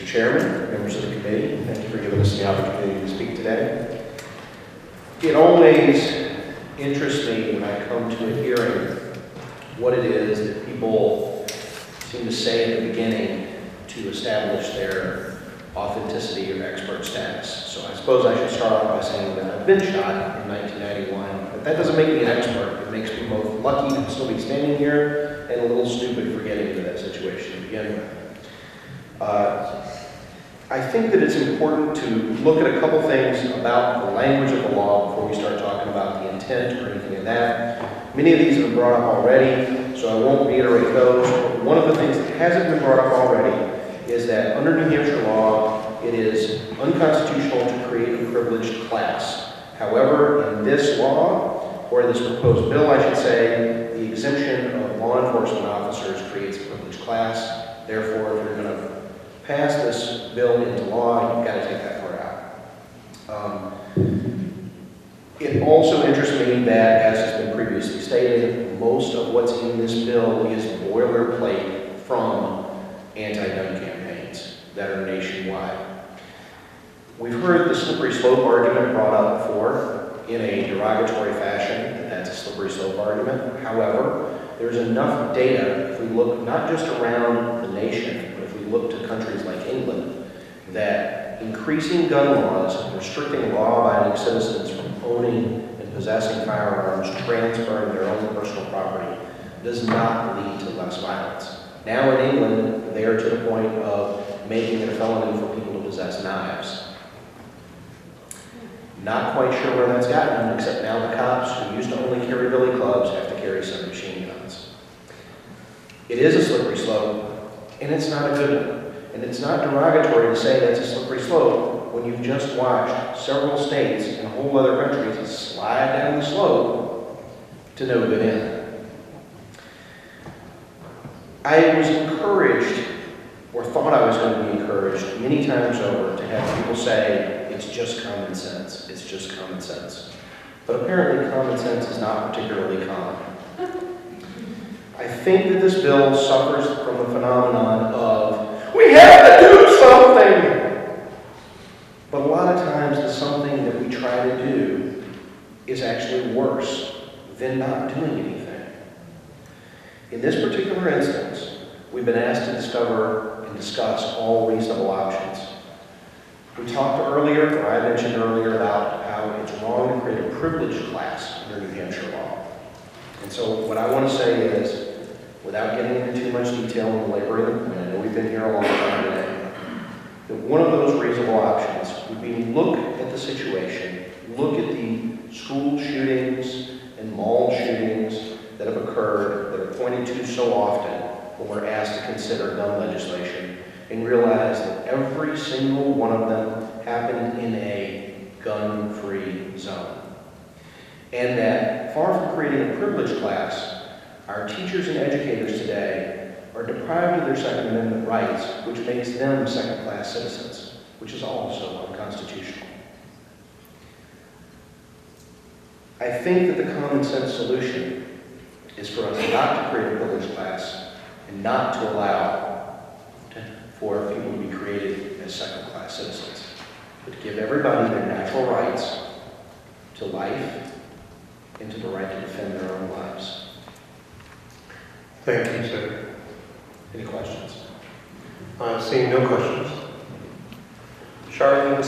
Chairman, members of the committee, thank you for giving us the opportunity to speak today. It always interests me when I come to a hearing what it is that people seem to say at the beginning to establish their authenticity or expert status. So I suppose I should start off by saying that I've been shot in 1991, but that doesn't make me an expert. It makes me both lucky to still be standing here and a little stupid for getting into that situation to begin with. I think that it's important to look at a couple things about the language of the law before we start talking about the intent or anything of that. Many of these have been brought up already, so I won't reiterate those. But one of the things that hasn't been brought up already is that under New Hampshire law, it is unconstitutional to create a privileged class. However, in this law, or this proposed bill, I should say, the exemption of law enforcement officers creates a privileged class. Therefore, if you're going to pass this bill into law, you've got to take that part out. It also interests me that, as has been previously stated, most of what's in this bill is boilerplate from anti-gun campaigns that are nationwide. We've heard the slippery slope argument brought up before in a derogatory fashion, that that's a slippery slope argument. However, there's enough data, if we look not just around the nation, but if we look to countries like England, that increasing gun laws and restricting law-abiding citizens from owning and possessing firearms, transferring their own personal property, does not lead to less violence. Now in England, they are to the point of making it a felony for people to possess knives. Not quite sure where that's gotten them, except now the cops who used to only carry billy clubs have to carry submachine guns. It is a slippery slope, and it's not a good one. And it's not derogatory to say that's a slippery slope when you've just watched several states and whole other countries slide down the slope to no good end. I was encouraged, or thought I was going to be encouraged, many times over to have people say, it's just common sense, it's just common sense. But apparently common sense is not particularly common. I think that this bill suffers from the phenomenon of, we have to do something! But a lot of times the something that we try to do is actually worse than not doing anything. In this particular instance, we've been asked to discover and discuss all reasonable options. We talked earlier, or I mentioned earlier, about how it's wrong to create a privileged class under New Hampshire law. And so what I want to say is, without getting into too much detail and belaboring the point, I know we've been here a long time today, that one of those reasonable options would be look at the situation, look at the school shootings and mall shootings that have occurred, that are pointed to so often when we're asked to consider gun legislation, and realize that every single one of them happened in a gun-free zone. And that far from creating a privileged class, our teachers and educators today are deprived of their Second Amendment rights, which makes them second-class citizens, which is also unconstitutional. I think that the common sense solution is for us not to create a privileged class and not to allow for people to be created as second-class citizens, but to give everybody their natural rights to life and to the right to defend their own lives. Thank you, sir. Any questions? Seeing no questions. Charlene.